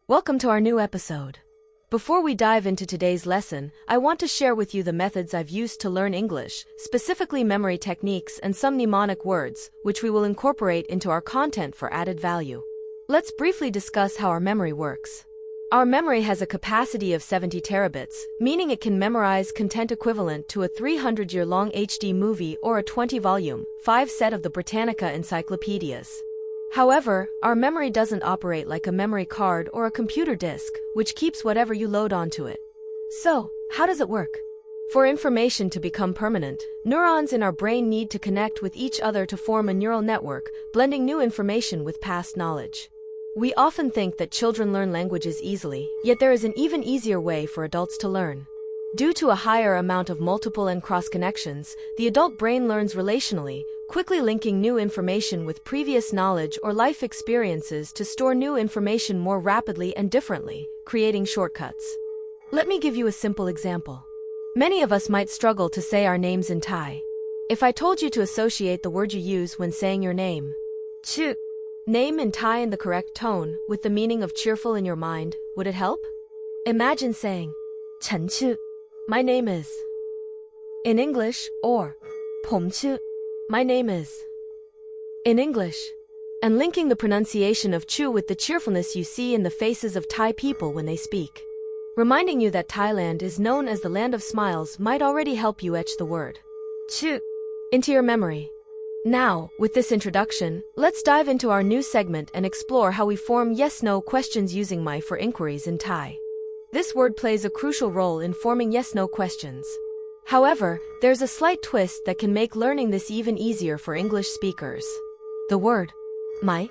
Welcome to our new episode. Before we dive into today's lesson, I want to share with you the methods I've used to learn English, specifically memory techniques and some mnemonic words, which we will incorporate into our content for added value. Let's briefly discuss how our memory works. Our memory has a capacity of 70 terabits, meaning it can memorize content equivalent to a 300-year-long HD movie or a 20-volume, 5-set of the Britannica encyclopedias. However, our memory doesn't operate like a memory card or a computer disk, which keeps whatever you load onto it. So, how does it work? For information to become permanent, neurons in our brain need to connect with each other to form a neural network, blending new information with past knowledge. We often think that children learn languages easily, yet there is an even easier way for adults to learn. Due to a higher amount of multiple and cross connections, the adult brain learns relationally, quickly linking new information with previous knowledge or life experiences to store new information more rapidly and differently, creating shortcuts. Let me give you a simple example. Many of us might struggle to say our names in Thai. If I told you to associate the word you use when saying your name, Chu, name in Thai in the correct tone, with the meaning of cheerful in your mind, would it help? Imagine saying, Chen Chu, my name is. In English, or Pom Chu, my name is. In English. And linking the pronunciation of Chu with the cheerfulness you see in the faces of Thai people when they speak. Reminding you that Thailand is known as the land of smiles might already help you etch the word Chu into your memory. Now, with this introduction, let's dive into our new segment and explore how we form yes-no questions using my for inquiries in Thai. This word plays a crucial role in forming yes-no questions. However, there's a slight twist that can make learning this even easier for English speakers. The word mai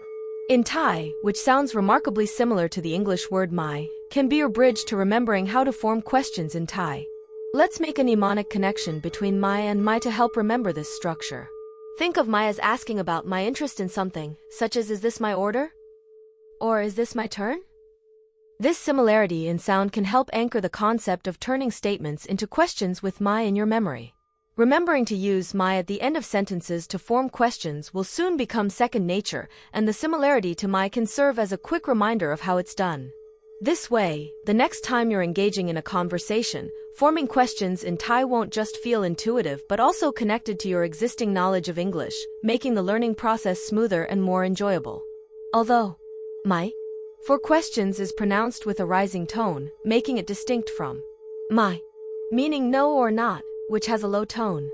in Thai, which sounds remarkably similar to the English word mai, can be your bridge to remembering how to form questions in Thai. Let's make a mnemonic connection between mai and mai to help remember this structure. Think of mai as asking about my interest in something, such as, is this my order? Or is this my turn? This similarity in sound can help anchor the concept of turning statements into questions with mai in your memory. Remembering to use mai at the end of sentences to form questions will soon become second nature, and the similarity to mai can serve as a quick reminder of how it's done. This way, the next time you're engaging in a conversation, forming questions in Thai won't just feel intuitive but also connected to your existing knowledge of English, making the learning process smoother and more enjoyable. Although mai for questions is pronounced with a rising tone, making it distinct from mai, meaning no or not, which has a low tone.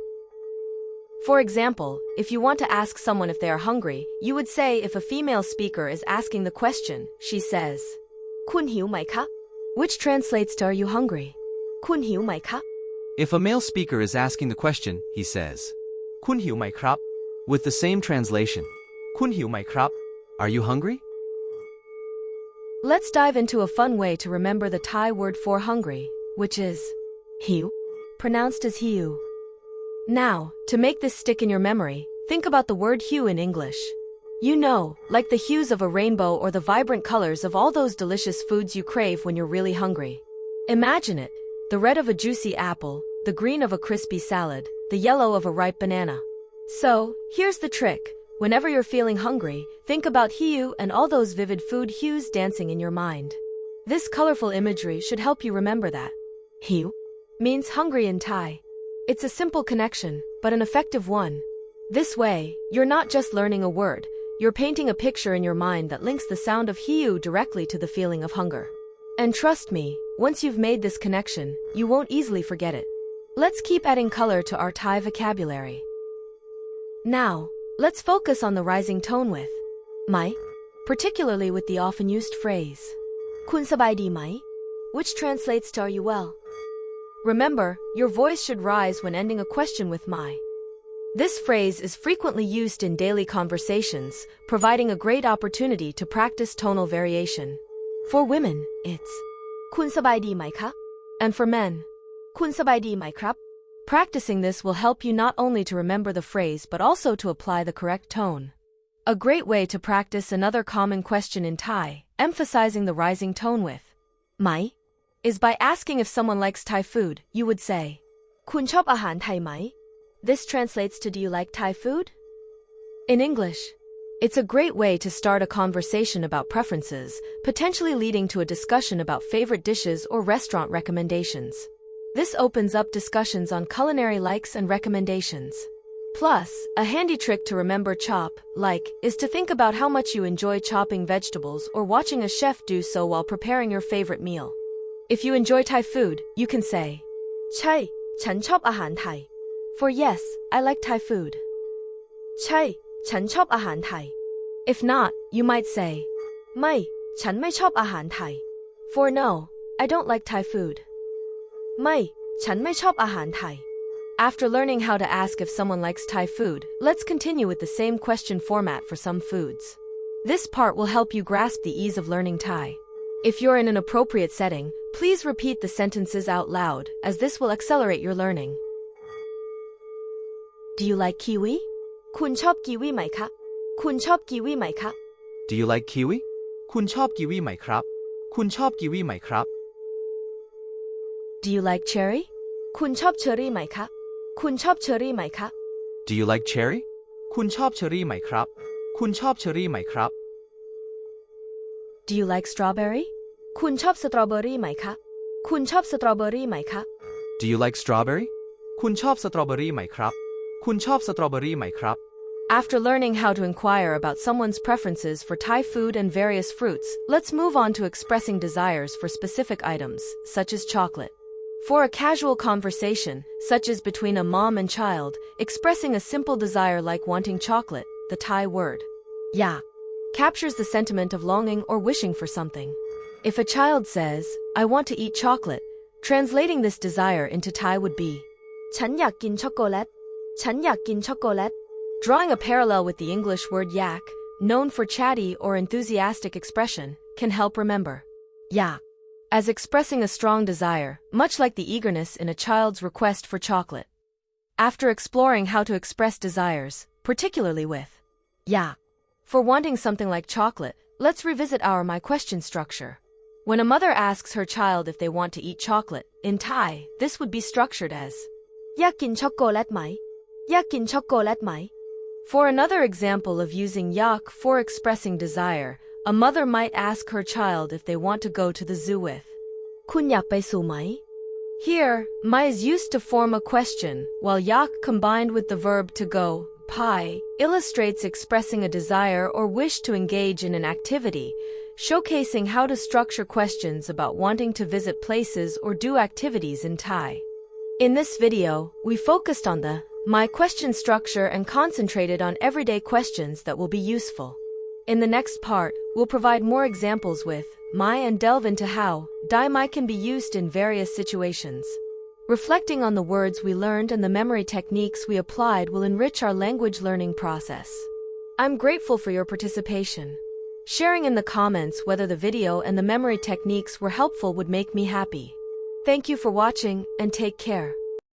For example, if you want to ask someone if they are hungry, you would say if a female speaker is asking the question, she says, Kun hiu mai ka? Which translates to, are you hungry? Kun hiu mai ka? If a male speaker is asking the question, he says, Kun hiu mai krap? With the same translation, Kun hiu mai krap? Are you hungry? Let's dive into a fun way to remember the Thai word for hungry, which is hiu, pronounced as hiu. Now, to make this stick in your memory, think about the word hue in English. You know, like the hues of a rainbow or the vibrant colors of all those delicious foods you crave when you're really hungry. Imagine it, the red of a juicy apple, the green of a crispy salad, the yellow of a ripe banana. So, here's the trick. Whenever you're feeling hungry, think about hue and all those vivid food hues dancing in your mind. This colorful imagery should help you remember that hue means hungry in Thai. It's a simple connection, but an effective one. This way, you're not just learning a word, you're painting a picture in your mind that links the sound of hue directly to the feeling of hunger. And trust me, once you've made this connection, you won't easily forget it. Let's keep adding color to our Thai vocabulary. Now, let's focus on the rising tone with mai, particularly with the often used phrase, Kun sabai di mai? Which translates to, are you well? Remember, your voice should rise when ending a question with mai. This phrase is frequently used in daily conversations, providing a great opportunity to practice tonal variation. For women, it's Kun sabai di mai ka? And for men, Kun sabai di mai krap? Practicing this will help you not only to remember the phrase but also to apply the correct tone. A great way to practice another common question in Thai, emphasizing the rising tone with mai, is by asking if someone likes Thai food. You would say, Kun chop ahan Thai mai? This translates to, do you like Thai food? In English, It's a great way to start a conversation about preferences, potentially leading to a discussion about favorite dishes or restaurant recommendations. This opens up discussions on culinary likes and recommendations. Plus, a handy trick to remember is to think about how much you enjoy chopping vegetables or watching a chef do so while preparing your favorite meal. If you enjoy Thai food, you can say, Chai,ฉันชอบอาหารไทย. For yes, I like Thai food. Chai, ฉันชอบอาหารไทย. If not, you might say, ไม่ ฉันไม่ชอบอาหารไทย. For no, I don't like Thai food. ไม่ ฉันไม่ชอบอาหารไทย. After learning how to ask if someone likes Thai food, let's continue with the same question format for some foods. This part will help you grasp the ease of learning Thai. If you're in an appropriate setting, please repeat the sentences out loud, as this will accelerate your learning. Do you like kiwi? คุณชอบกีวีไหมคะ? คุณชอบกีวีไหมคะ? Do you like kiwi? คุณชอบกีวีไหมครับ คุณชอบกีวีไหมครับ Do you like cherry? คุณชอบเชอร์รี่ไหมคะ? คุณชอบเชอร์รี่ไหมคะ? Do you like cherry? คุณชอบเชอร์รี่ไหมครับ คุณชอบเชอร์รี่ไหมครับ Do you like strawberry? คุณชอบสตรอเบอรี่ไหมคะ? คุณชอบสตรอเบอรี่ไหมคะ? Do you like strawberry? คุณชอบสตรอเบอรี่ไหมครับ คุณชอบสตรอเบอรี่ไหมครับ After learning how to inquire about someone's preferences for Thai food and various fruits, let's move on to expressing desires for specific items, such as chocolate. For a casual conversation, such as between a mom and child, expressing a simple desire like wanting chocolate, the Thai word, yak, captures the sentiment of longing or wishing for something. If a child says, I want to eat chocolate, translating this desire into Thai would be, ฉันอยากกินช็อกโกแลต ฉันอยากกินช็อกโกแลต Drawing a parallel with the English word yak, known for chatty or enthusiastic expression, can help remember yak as expressing a strong desire, much like the eagerness in a child's request for chocolate. After exploring how to express desires, particularly with yak, for wanting something like chocolate, let's revisit our my question structure. When a mother asks her child if they want to eat chocolate, in Thai, this would be structured as อยากกินช็อกโกแลตไหม อยากกินช็อกโกแลตไหม For another example of using yak for expressing desire, a mother might ask her child if they want to go to the zoo with คุณอยากไปzooไหม Here, my is used to form a question, while yak combined with the verb to go, pai, illustrates expressing a desire or wish to engage in an activity, showcasing how to structure questions about wanting to visit places or do activities in Thai. In this video, we focused on the my question structure and concentrated on everyday questions that will be useful. In the next part, we'll provide more examples with my and delve into how my can be used in various situations. Reflecting on the words we learned and the memory techniques we applied will enrich our language learning process. I'm grateful for your participation. Sharing in the comments whether the video and the memory techniques were helpful would make me happy. Thank you for watching and take care.